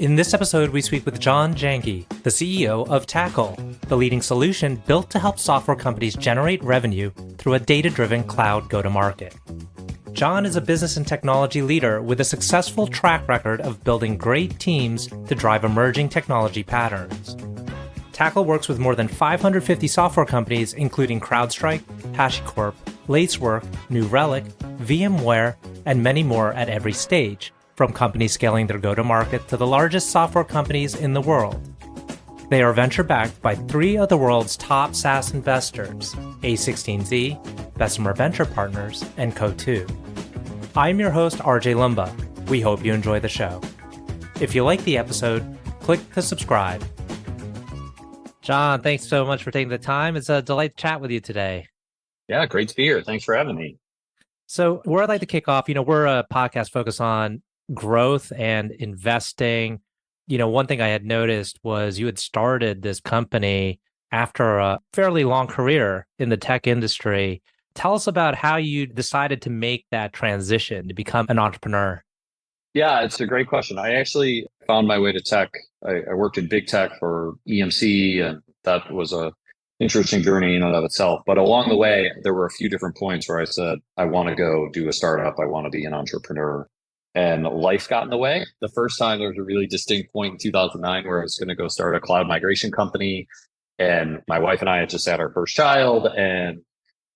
In this episode, we speak with John Jahnke, the CEO of Tackle, the leading solution built to help software companies generate revenue through a data-driven cloud go-to-market. John is a business and technology leader with a successful track record of building great teams to drive emerging technology patterns. Tackle works with more than 550 software companies, including CrowdStrike, HashiCorp, Lacework, New Relic, VMware, and many more at every stage, from companies scaling their go-to-market to the largest software companies in the world. They are venture-backed by three of the world's top SaaS investors, A16Z, Bessemer Venture Partners, and Coatue. I'm your host, RJ Lumba. We hope you enjoy the show. If you like the episode, click to subscribe. John, thanks so much for taking the time. It's a delight to chat with you today. Yeah, great to be here. Thanks for having me. So where I'd like to kick off, we're a podcast focused on growth and investing. One thing I had noticed was you had started this company after a fairly long career in the tech industry. Tell us about how you decided to make that transition to become an entrepreneur. Yeah, it's a great question. I actually found my way to tech. I worked in big tech for EMC, and that was a interesting journey in and of itself. But along the way, there were a few different points where I said, I want to go do a startup. I want to be an entrepreneur. And life got in the way. The first time there was a really distinct point in 2009 where I was going to go start a cloud migration company. And my wife and I had just had our first child. And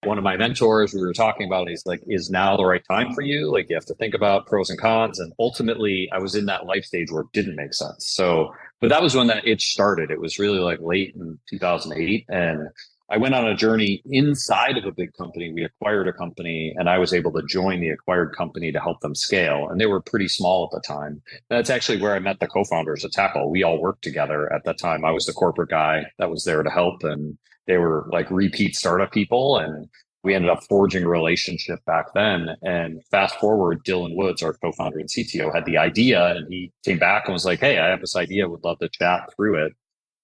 one of my mentors, we were talking about, he's like, is now the right time for you? Like, you have to think about pros and cons. And ultimately, I was in that life stage where it didn't make sense. But that was when that itch started. It was really like late in 2008. And I went on a journey inside of a big company. We acquired a company, and I was able to join the acquired company to help them scale. And they were pretty small at the time. That's actually where I met the co-founders of Tackle. We all worked together at that time. I was the corporate guy that was there to help, and they were like repeat startup people. And we ended up forging a relationship back then. And fast forward, Dylan Woods, our co-founder and CTO, had the idea, and he came back and was like, hey, I have this idea. Would love to chat through it.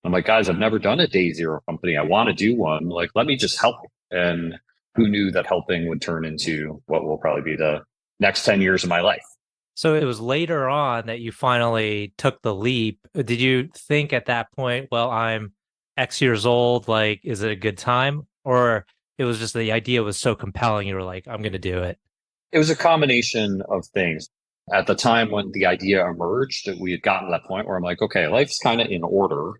I'm like, guys, I've never done a day zero company. I want to do one. Like, let me just help. And who knew that helping would turn into what will probably be the next 10 years of my life. So it was later on that you finally took the leap. Did you think at that point, well, I'm X years old, like, is it a good time? Or it was just the idea was so compelling, you were like, I'm going to do it? It was a combination of things. At the time when the idea emerged, we had gotten to that point where I'm like, okay, life's kind of in order.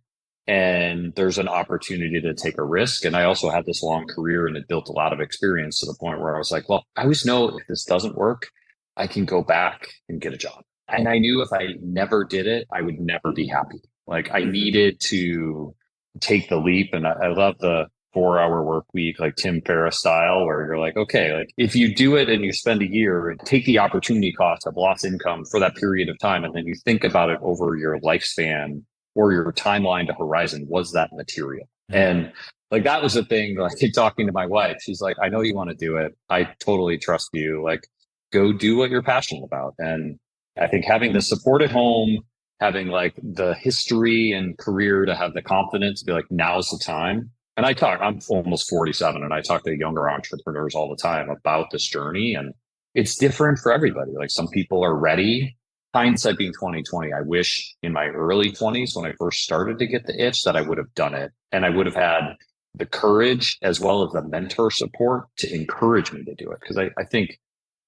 And there's an opportunity to take a risk. And I also had this long career and it built a lot of experience to the point where I was like, well, I always know if this doesn't work, I can go back and get a job. And I knew if I never did it, I would never be happy. Like, I needed to take the leap. And I love the 4-hour work week, like Tim Ferriss style, where you're like, okay, like if you do it and you spend a year, take the opportunity cost of lost income for that period of time. And then you think about it over your lifespan or your timeline to horizon, was that material? And like, that was the thing. Like, talking to my wife, she's like, I know you want to do it. I totally trust you. Like, go do what you're passionate about. And I think having the support at home, having like the history and career to have the confidence to be like, now's the time. And I'm almost 47, and I talk to younger entrepreneurs all the time about this journey. And it's different for everybody. Like, some people are ready. Hindsight being 2020, I wish in my early 20s, when I first started to get the itch, that I would have done it. And I would have had the courage as well as the mentor support to encourage me to do it. Because I think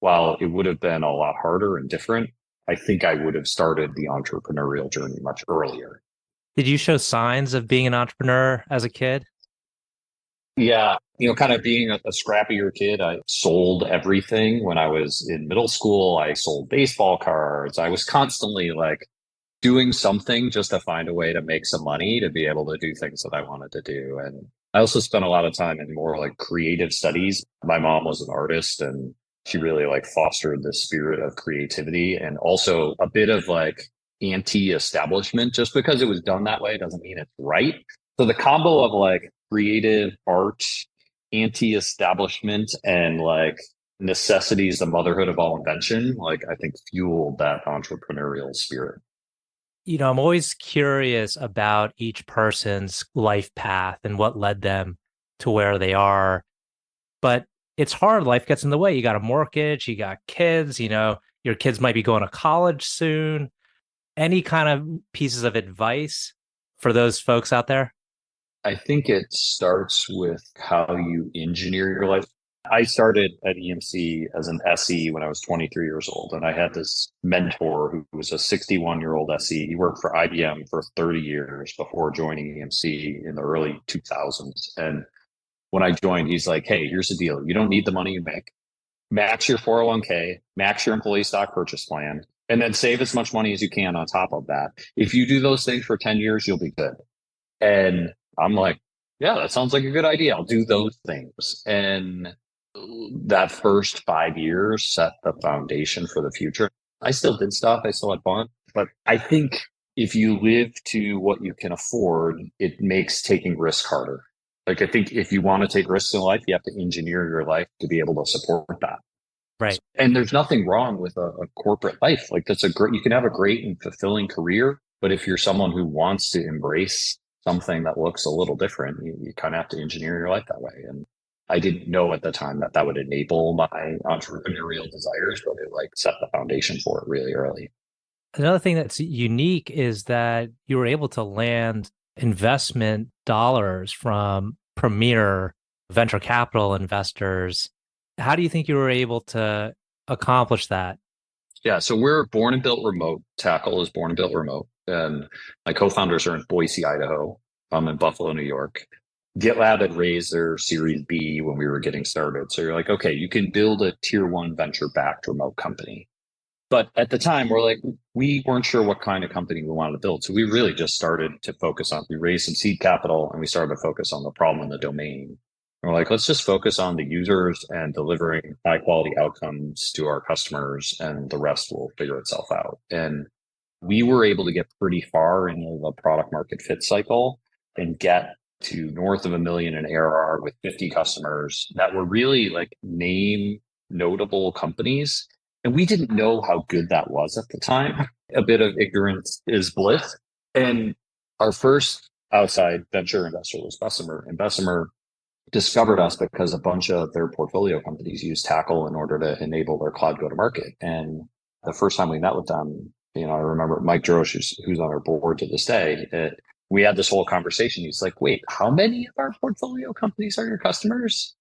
while it would have been a lot harder and different, I think I would have started the entrepreneurial journey much earlier. Did you show signs of being an entrepreneur as a kid? Yeah, kind of being a scrappier kid, I sold everything. When I was in middle school, I sold baseball cards. I was constantly like doing something just to find a way to make some money to be able to do things that I wanted to do. And I also spent a lot of time in more like creative studies. My mom was an artist, and she really like fostered the spirit of creativity and also a bit of like anti-establishment. Just because it was done that way doesn't mean it's right. So the combo of like creative art, anti-establishment, and like necessity is the motherhood of all invention, like, I think fueled that entrepreneurial spirit. I'm always curious about each person's life path and what led them to where they are. But it's hard. Life gets in the way. You got a mortgage, you got kids, your kids might be going to college soon. Any kind of pieces of advice for those folks out there? I think it starts with how you engineer your life. I started at EMC as an SE when I was 23 years old, and I had this mentor who was a 61-year-old SE. He worked for IBM for 30 years before joining EMC in the early 2000s. And when I joined, he's like, hey, here's the deal. You don't need the money you make. Max your 401k, max your employee stock purchase plan, and then save as much money as you can on top of that. If you do those things for 10 years, you'll be good. And I'm like, yeah, that sounds like a good idea. I'll do those things. And that first 5 years set the foundation for the future. I still did stuff. I still had fun. But I think if you live to what you can afford, it makes taking risk harder. Like, I think if you want to take risks in life, you have to engineer your life to be able to support that. Right. And there's nothing wrong with a corporate life. Like, that's you can have a great and fulfilling career. But if you're someone who wants to embrace something that looks a little different, you kind of have to engineer your life that way. And I didn't know at the time that that would enable my entrepreneurial desires, but it like set the foundation for it really early. Another thing that's unique is that you were able to land investment dollars from premier venture capital investors. How do you think you were able to accomplish that? Yeah, so we're born and built remote. Tackle is born and built remote. And my co-founders are in Boise, Idaho. I'm in Buffalo, New York. GitLab had raised their Series B when we were getting started. So you're like, okay, you can build a tier one venture-backed remote company. But at the time, we weren't sure what kind of company we wanted to build. So we really just started to focus on, we raised some seed capital and we started to focus on the problem in the domain. And we're like, let's just focus on the users and delivering high quality outcomes to our customers, and the rest will figure itself out. And we were able to get pretty far into the product market fit cycle and get to north of $1 million in ARR with 50 customers that were really like name notable companies. And we didn't know how good that was at the time. A bit of ignorance is bliss. And our first outside venture investor was Bessemer. And Bessemer discovered us because a bunch of their portfolio companies used Tackle in order to enable their cloud go-to-market. And the first time we met with them, I remember Mike Drosh, who's on our board to this day, we had this whole conversation. He's like, wait, how many of our portfolio companies are your customers?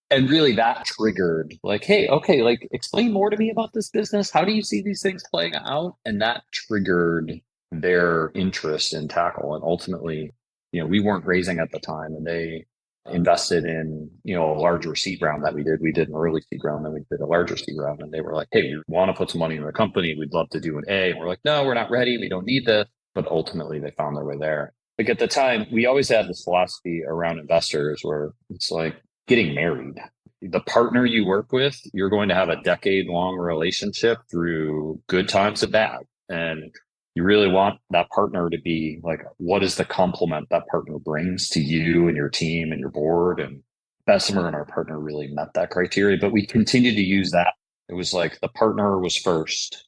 And really that triggered like, hey, okay, like explain more to me about this business. How do you see these things playing out? And that triggered their interest in Tackle. And ultimately, we weren't raising at the time, and they invested in, a larger seed round that we did. We did an early seed round, then we did a larger seed round. And they were like, hey, we want to put some money in the company. We'd love to do an A. And we're like, no, we're not ready. We don't need this. But ultimately they found their way there. Like at the time, we always had this philosophy around investors where it's like getting married. The partner you work with, you're going to have a decade-long relationship through good times and bad. And you really want that partner to be like, what is the complement that partner brings to you and your team and your board? And Bessemer and our partner really met that criteria, but we continued to use that. It was like the partner was first.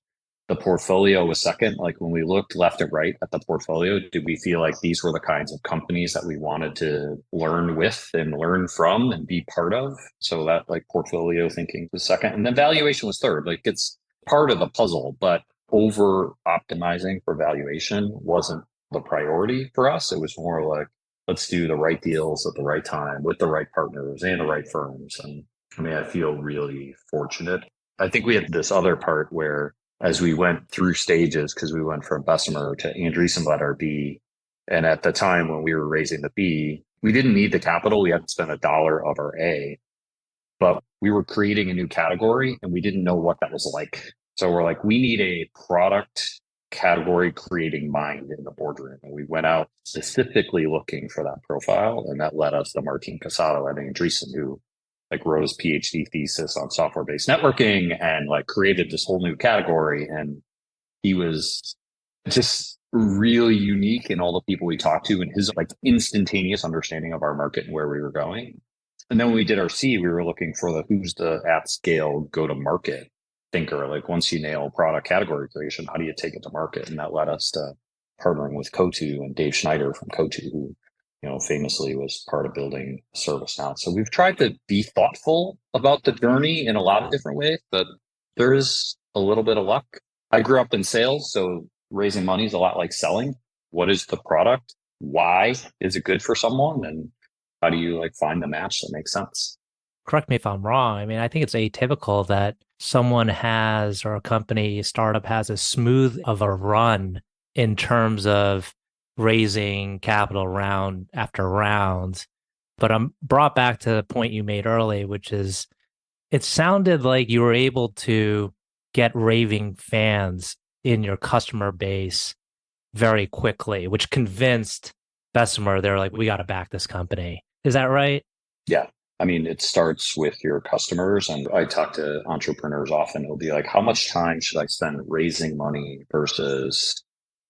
The portfolio was second. Like when we looked left and right at the portfolio, did we feel like these were the kinds of companies that we wanted to learn with and learn from and be part of? So that like portfolio thinking was second. And then valuation was third. Like it's part of the puzzle, but over optimizing for valuation wasn't the priority for us. It was more like, let's do the right deals at the right time with the right partners and the right firms. And I feel really fortunate. I think we had this other part where as we went through stages, because we went from Bessemer to Andreessen led our B. And at the time when we were raising the B, we didn't need the capital. We hadn't spent $1 of our A, but we were creating a new category and we didn't know what that was like. So we're like, we need a product category creating mind in the boardroom. And we went out specifically looking for that profile. And that led us to Martin Casado at Andreessen, who like wrote his PhD thesis on software-based networking and like created this whole new category. And he was just really unique in all the people we talked to and his like instantaneous understanding of our market and where we were going. And then when we did our C, we were looking for who's the at scale go-to-market thinker. Like once you nail product category creation, how do you take it to market? And that led us to partnering with Coatue and Dave Schneider from Coatue, who famously was part of building ServiceNow. So we've tried to be thoughtful about the journey in a lot of different ways, but there is a little bit of luck. I grew up in sales, so raising money is a lot like selling. What is the product? Why is it good for someone? And how do you like find the match that makes sense? Correct me if I'm wrong. I mean, I think it's atypical that someone has, or a company, startup has as smooth of a run in terms of raising capital round after round. But I'm brought back to the point you made early, which is it sounded like you were able to get raving fans in your customer base very quickly, which convinced Bessemer, they're like, we got to back this company. Is that right? Yeah. I mean, it starts with your customers. And I talk to entrepreneurs often. It'll be like, how much time should I spend raising money versus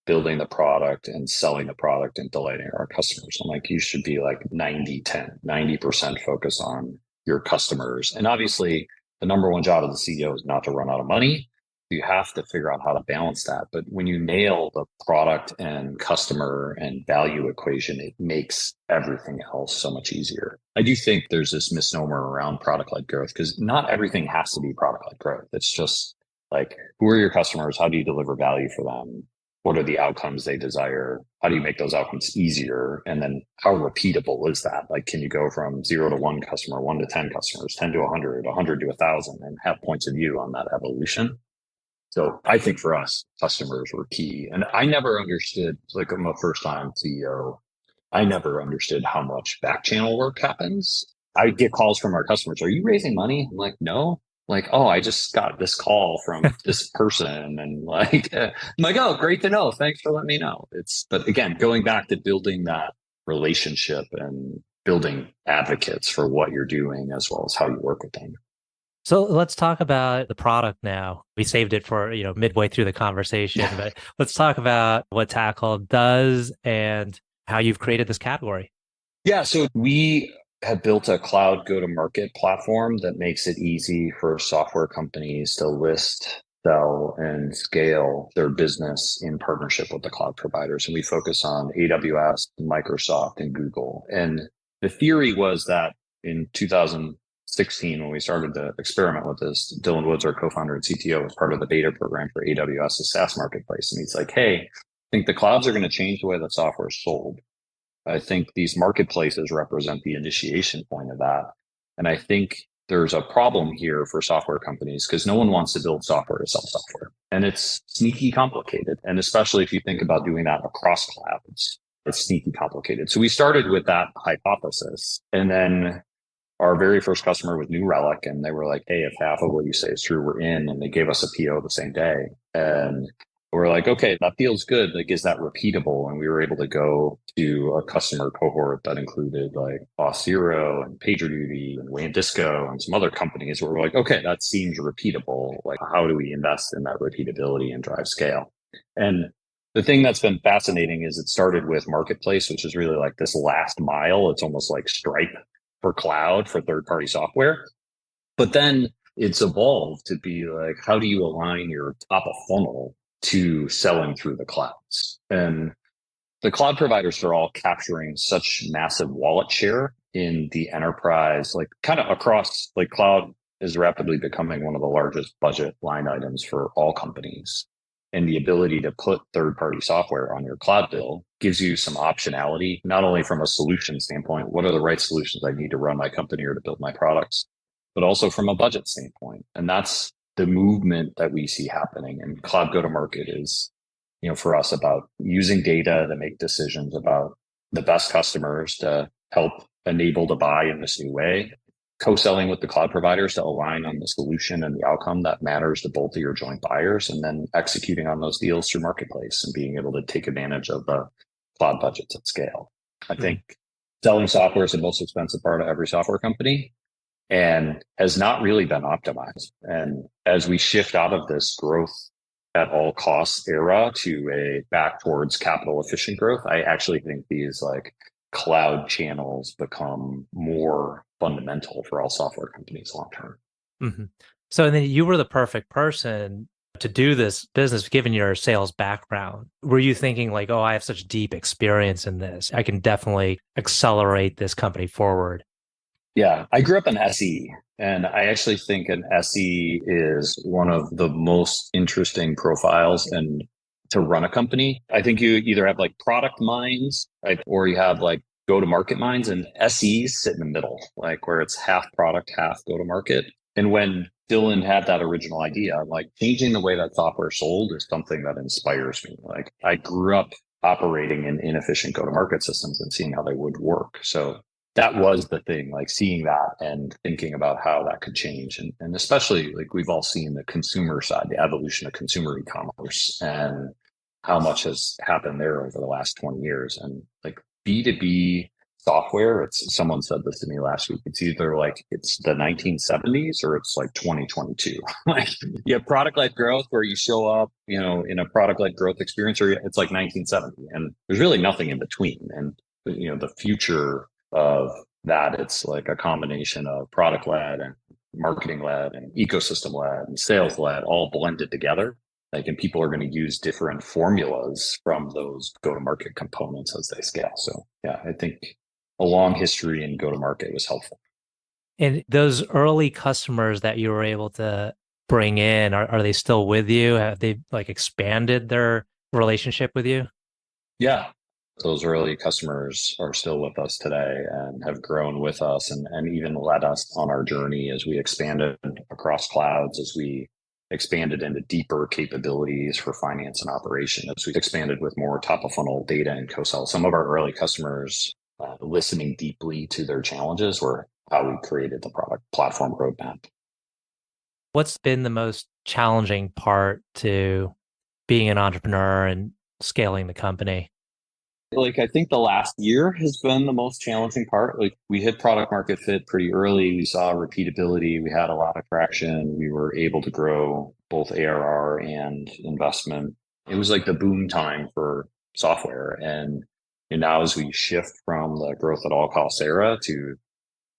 building the product and selling the product and delighting our customers? I'm like, you should be like 90-10, 90% focus on your customers. And obviously, the number one job of the CEO is not to run out of money. You have to figure out how to balance that. But when you nail the product and customer and value equation, it makes everything else so much easier. I do think there's this misnomer around product-led growth because not everything has to be product-led growth. It's just like, who are your customers? How do you deliver value for them? What are the outcomes they desire? How do you make those outcomes easier? And then how repeatable is that? Like, can you go from 0 to 1 customer, 1 to 10 customers, 10 to 100, 100 to 1,000, and have points of view on that evolution? So I think for us, customers were key. And I never understood, like I'm a first time CEO, I never understood how much back channel work happens. I get calls from our customers. Are you raising money? I'm like, no. Like, oh, I just got this call from this person. And like, I'm like, oh, great to know. Thanks for letting me know. But again, going back to building that relationship and building advocates for what you're doing as well as how you work with them. So let's talk about the product now. We saved it for, midway through the conversation, but let's talk about what Tackle does and how you've created this category. Yeah, so we have built a cloud go-to-market platform that makes it easy for software companies to list, sell, and scale their business in partnership with the cloud providers. And we focus on AWS, Microsoft, and Google. And the theory was that in 2016, when we started to experiment with this, Dylan Woods, our co-founder and CTO, was part of the beta program for AWS's SaaS marketplace. And he's like, hey, I think the clouds are going to change the way that software is sold. I think these marketplaces represent the initiation point of that. And I think there's a problem here for software companies because no one wants to build software to sell software. And it's sneaky complicated. And especially if you think about doing that across clouds, it's sneaky complicated. So we started with that hypothesis. And then our very first customer was New Relic. And they were like, hey, if half of what you say is true, we're in. And they gave us a PO the same day. And we're like, okay, that feels good. Like, is that repeatable? And we were able to go to a customer cohort that included like Auth0 and PagerDuty and WANDisco and some other companies where we're like, okay, that seems repeatable. Like, how do we invest in that repeatability and drive scale? And the thing that's been fascinating is it started with Marketplace, which is really like this last mile. It's almost like Stripe for cloud for third-party software. But then it's evolved to be like, how do you align your top of funnel to selling through the clouds? And the cloud providers are all capturing such massive wallet share in the enterprise, like kind of across, like cloud is rapidly becoming one of the largest budget line items for all companies. And the ability to put third-party software on your cloud bill gives you some optionality, not only from a solution standpoint, what are the right solutions I need to run my company or to build my products, but also from a budget standpoint. And that's the movement that we see happening. And cloud go-to-market is, for us about using data to make decisions about the best customers to help enable to buy in this new way, co-selling with the cloud providers to align on the solution and the outcome that matters to both of your joint buyers, and then executing on those deals through Marketplace and being able to take advantage of the cloud budgets at scale. I think selling software is the most expensive part of every software company and has not really been optimized. And as we shift out of this growth at all costs era to a back towards capital efficient growth, I actually think these like cloud channels become more fundamental for all software companies long term. Mm-hmm. So then you were the perfect person to do this business, given your sales background. Were you thinking like, oh, I have such deep experience in this, I can definitely accelerate this company forward? Yeah, I grew up in SE, and I actually think an SE is one of the most interesting profiles. And to run a company. I think you either have like product minds, right? Or you have like go to market minds, and SEs sit in the middle, like where it's half product, half go to market. And when Dylan had that original idea, like changing the way that software is sold is something that inspires me. Like I grew up operating in inefficient go to market systems and seeing how they would work. So that was the thing, like seeing that and thinking about how that could change. And especially like we've all seen the consumer side, the evolution of consumer e-commerce and how much has happened there over the last 20 years. And like B2B software, it's someone said this to me last week. It's either like it's the 1970s or it's like 2022. Like you have product-led growth where you show up, in a product-led growth experience, or it's like 1970. And there's really nothing in between. And the future of that, it's like a combination of product led and marketing led and ecosystem led and sales led all blended together. Like, and people are going to use different formulas from those go to market components as they scale. So yeah, I think a long history in go to market was helpful. And those early customers that you were able to bring in, are they still with you? Have they like expanded their relationship with you? Yeah. Those early customers are still with us today and have grown with us and even led us on our journey as we expanded across clouds, as we expanded into deeper capabilities for finance and operation, as we expanded with more top of funnel data and co-sell. Some of our early customers listening deeply to their challenges were how we created the product platform roadmap. What's been the most challenging part to being an entrepreneur and scaling the company? Like, I think the last year has been the most challenging part. Like, we hit product market fit pretty early. We saw repeatability. We had a lot of traction. We were able to grow both ARR and investment. It was like the boom time for software. And now as we shift from the growth at all costs era to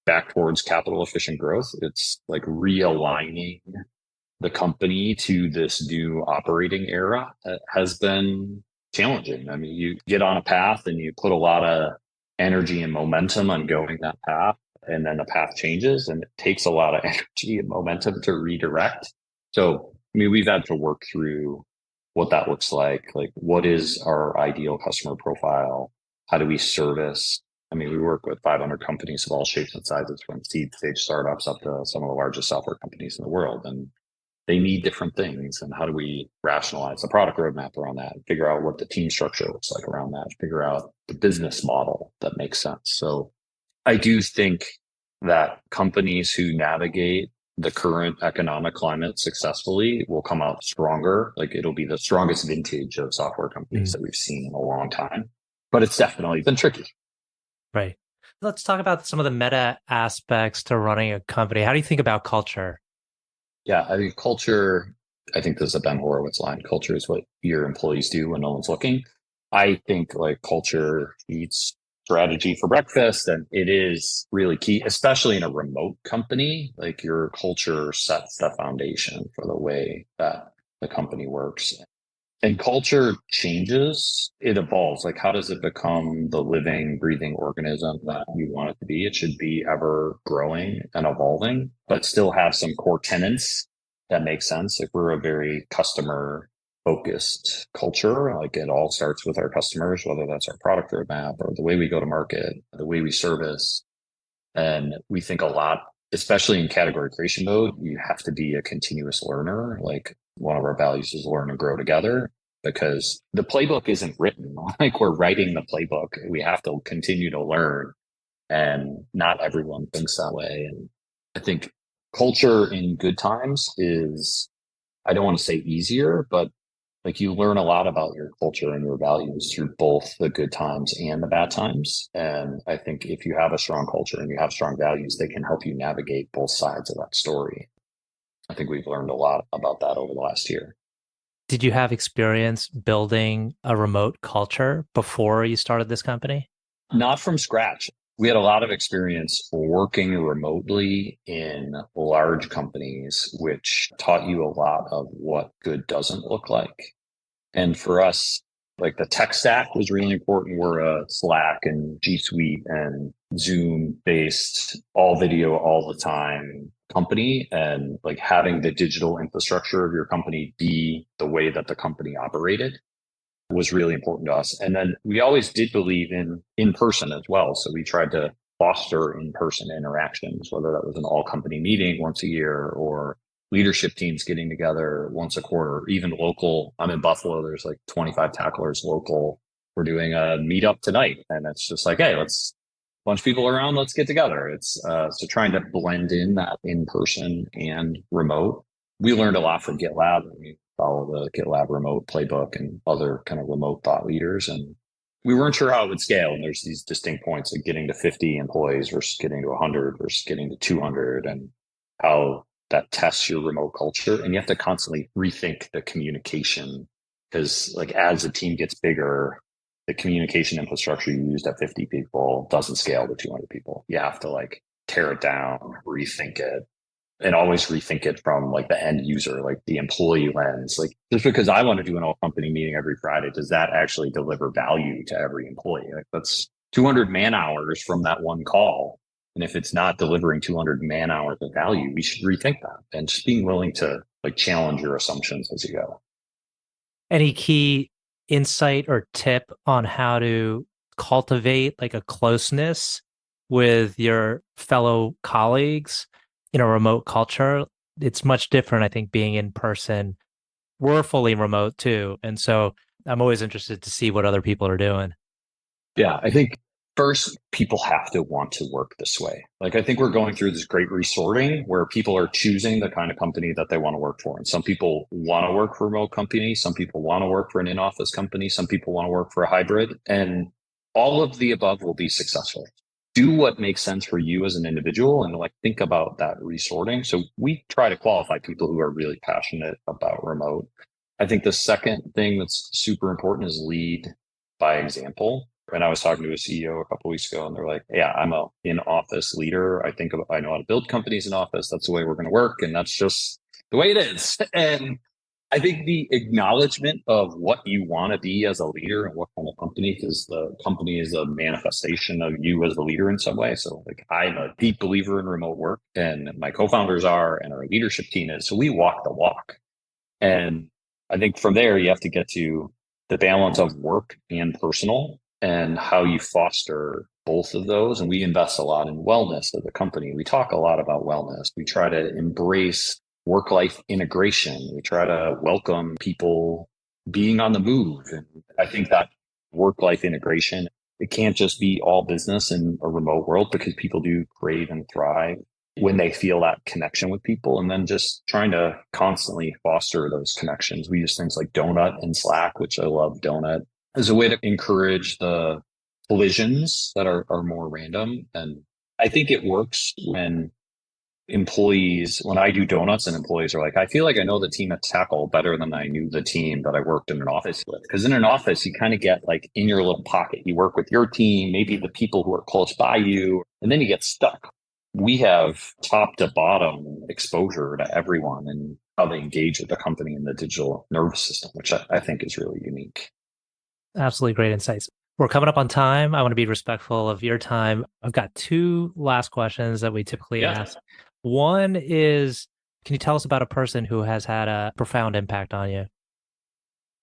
back towards capital efficient growth, it's like realigning the company to this new operating era has been challenging. I mean, you get on a path and you put a lot of energy and momentum on going that path, and then the path changes and it takes a lot of energy and momentum to redirect. So, I mean, we've had to work through what that looks like what is our ideal customer profile? How do we service? I mean, we work with 500 companies of all shapes and sizes, from seed stage startups up to some of the largest software companies in the world. And they need different things. And how do we rationalize the product roadmap around that, figure out what the team structure looks like around that, figure out the business model that makes sense. So I do think that companies who navigate the current economic climate successfully will come out stronger. Like, it'll be the strongest vintage of software companies that we've seen in a long time. But it's definitely been tricky. Right. Let's talk about some of the meta aspects to running a company. How do you think about culture? Yeah, I mean, culture, I think this is a Ben Horowitz line. Culture is what your employees do when no one's looking. I think like culture eats strategy for breakfast, and it is really key, especially in a remote company. Like, your culture sets the foundation for the way that the company works. And culture changes, it evolves. Like, how does it become the living, breathing organism that you want it to be? It should be ever growing and evolving, but still have some core tenets that make sense. Like, we're a very customer focused culture. Like, it all starts with our customers, whether that's our product roadmap or the way we go to market, the way we service. And we think a lot, especially in category creation mode, you have to be a continuous learner. Like, one of our values is learn and grow together, because the playbook isn't written. Like, we're writing the playbook. We have to continue to learn, and not everyone thinks that way. And I think culture in good times is, I don't want to say easier, but like, you learn a lot about your culture and your values through both the good times and the bad times. And I think if you have a strong culture and you have strong values, they can help you navigate both sides of that story. I think we've learned a lot about that over the last year. Did you have experience building a remote culture before you started this company? Not from scratch. We had a lot of experience working remotely in large companies, which taught you a lot of what good doesn't look like. And for us, like, the tech stack was really important. We're a Slack and G Suite and Zoom based, all video all the time company. And like, having the digital infrastructure of your company be the way that the company operated was really important to us. And then we always did believe in person as well. So we tried to foster in-person interactions, whether that was an all-company meeting once a year or leadership teams getting together once a quarter, even local. I'm in Buffalo. There's like 25 tacklers local. We're doing a meetup tonight. And it's just like, hey, let's bunch of people around, let's get together. It's so trying to blend in that in-person and remote. We learned a lot from GitLab. We follow the GitLab remote playbook and other kind of remote thought leaders. And we weren't sure how it would scale. And there's these distinct points of getting to 50 employees versus getting to 100 versus getting to 200 and how that tests your remote culture. And you have to constantly rethink the communication because like as a team gets bigger, the communication infrastructure you used at 50 people doesn't scale to 200 people. You have to like tear it down, rethink it, and always rethink it from like the end user, like the employee lens. Like just because I want to do an all company meeting every Friday, does that actually deliver value to every employee? Like that's 200 man hours from that one call. And if it's not delivering 200 man hours of value, we should rethink that and just being willing to like challenge your assumptions as you go. Any key insight or tip on how to cultivate like a closeness with your fellow colleagues in a remote culture? It's much different, I think, being in person. We're fully remote too. And so I'm always interested to see what other people are doing. Yeah, I think first, people have to want to work this way. Like, I think we're going through this great resorting where people are choosing the kind of company that they want to work for. And some people want to work for a remote company. Some people want to work for an in-office company. Some people want to work for a hybrid. And all of the above will be successful. Do what makes sense for you as an individual and like think about that resorting. So we try to qualify people who are really passionate about remote. I think the second thing that's super important is lead by example. And I was talking to a CEO a couple of weeks ago and they're like, yeah, I'm a in-office leader. I know how to build companies in office. That's the way we're going to work. And that's just the way it is. And I think the acknowledgement of what you want to be as a leader and what kind of company, because the company is a manifestation of you as a leader in some way. So like I'm a deep believer in remote work and my co-founders are, and our leadership team is. So we walk the walk. And I think from there, you have to get to the balance of work and personal and how you foster both of those. And we invest a lot in wellness as a company. We talk a lot about wellness. We try to embrace work-life integration. We try to welcome people being on the move. And I think that work-life integration, it can't just be all business in a remote world because people do crave and thrive when they feel that connection with people. And then just trying to constantly foster those connections. We use things like Donut and Slack, which I love Donut, as a way to encourage the collisions that are more random. And I think it works when I do donuts and employees are like, I feel like I know the team at Tackle better than I knew the team that I worked in an office with. Because in an office, you kind of get like in your little pocket. You work with your team, maybe the people who are close by you, and then you get stuck. We have top to bottom exposure to everyone and how they engage with the company and the digital nervous system, which I think is really unique. Absolutely great insights. We're coming up on time. I want to be respectful of your time. I've got two last questions that we typically ask. One is, can you tell us about a person who has had a profound impact on you?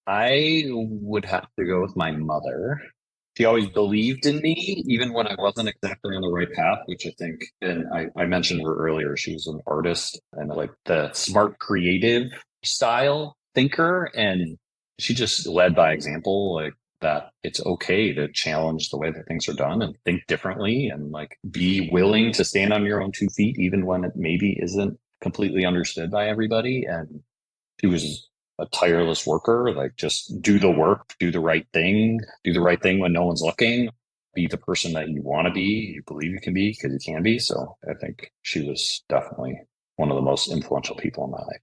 I would have to go with my mother. She always believed in me, even when I wasn't exactly on the right path, which I think, and I mentioned her earlier, she was an artist and like the smart creative style thinker. And she just led by example, like that it's okay to challenge the way that things are done and think differently and like be willing to stand on your own 2 feet, even when it maybe isn't completely understood by everybody. And she was a tireless worker, like just do the work, do the right thing when no one's looking, be the person that you want to be, you believe you can be because you can be. So I think she was definitely one of the most influential people in my life.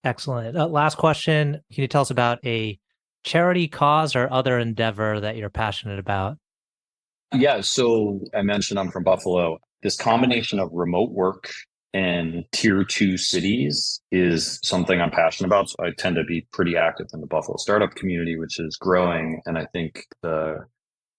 Excellent. Last question. Can you tell us about a charity cause or other endeavor that you're passionate about? Yeah. So I mentioned I'm from Buffalo. This combination of remote work and tier 2 cities is something I'm passionate about. So I tend to be pretty active in the Buffalo startup community, which is growing. And I think the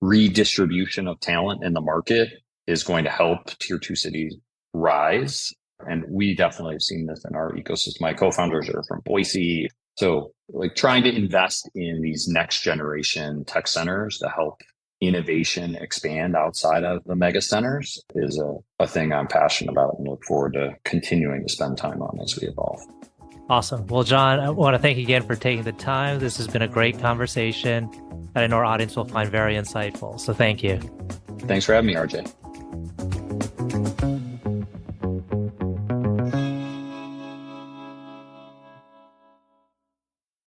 redistribution of talent in the market is going to help tier 2 cities rise. And we definitely have seen this in our ecosystem. My co-founders are from Boise. So like trying to invest in these next generation tech centers to help innovation expand outside of the mega centers is a thing I'm passionate about and look forward to continuing to spend time on as we evolve. Awesome. Well, John, I want to thank you again for taking the time. This has been a great conversation that I know our audience will find very insightful. So thank you. Thanks for having me, RJ.